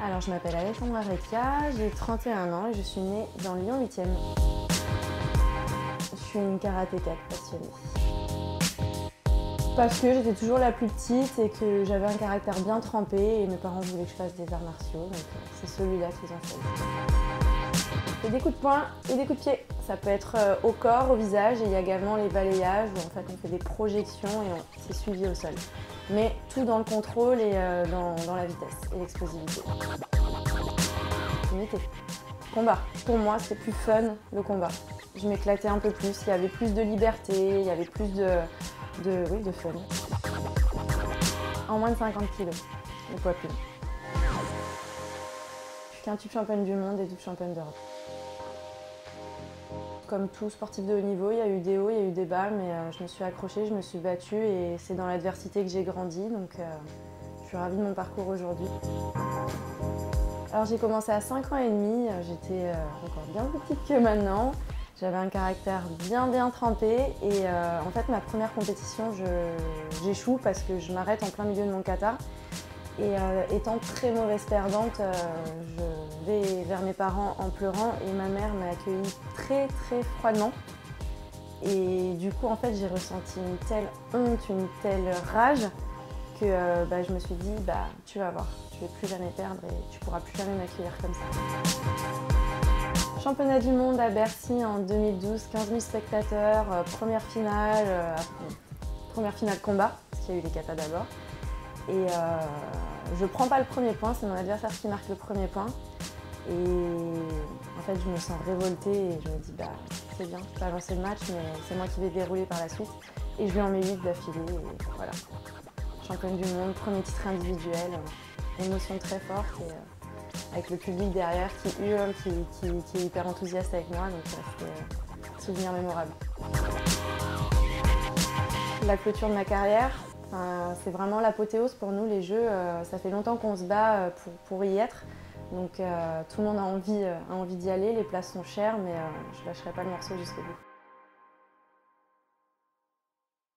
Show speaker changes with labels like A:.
A: Alors, je m'appelle Alessandra Recchia, j'ai 31 ans et je suis née dans Lyon 8e. Je suis une karatéka passionnée. Parce que j'étais toujours la plus petite et que j'avais un caractère bien trempé et mes parents voulaient que je fasse des arts martiaux, donc c'est celui-là qu'ils ont choisi. Et des coups de poing et des coups de pied. Ça peut être au corps, au visage, et il y a également les balayages où en fait on fait des projections et c'est suivi au sol. Mais tout dans le contrôle et dans la vitesse et l'explosivité. Unité. Combat. Pour moi, c'est plus fun le combat. Je m'éclatais un peu plus, il y avait plus de liberté, il y avait plus de fun. En moins de 50 kg, le poids plume. Je suis quintuples championne du monde et double championne d'Europe. Comme tout sportif de haut niveau, il y a eu des hauts, il y a eu des bas, mais je me suis accrochée, je me suis battue et c'est dans l'adversité que j'ai grandi, donc je suis ravie de mon parcours aujourd'hui. Alors j'ai commencé à 5 ans et demi, j'étais encore bien plus petite que maintenant. J'avais un caractère bien trempé et en fait ma première compétition, j'échoue parce que je m'arrête en plein milieu de mon kata. Et étant très mauvaise perdante, je vais vers mes parents en pleurant et ma mère m'a accueillie très froidement. Et du coup en fait j'ai ressenti une telle honte, une telle rage que je me suis dit tu vas voir, tu ne vais plus jamais perdre et tu ne pourras plus jamais m'accueillir comme ça. Championnat du monde à Bercy en 2012, 15 000 spectateurs, première finale combat, parce qu'il y a eu les katas d'abord. Et je prends pas le premier point, c'est mon adversaire qui marque le premier point. Et en fait je me sens révoltée et je me dis c'est bien, je peux avancer le match mais c'est moi qui vais dérouler par la suite. Et je lui en mets 8 d'affilée et voilà. Championne du monde, premier titre individuel, émotion très forte et avec le public derrière qui hurle, qui est hyper enthousiaste avec moi, donc c'était un souvenir mémorable. La clôture de ma carrière, c'est vraiment l'apothéose pour nous les Jeux, ça fait longtemps qu'on se bat pour y être, donc tout le monde a envie d'y aller, les places sont chères mais je lâcherai pas le morceau jusqu'au bout.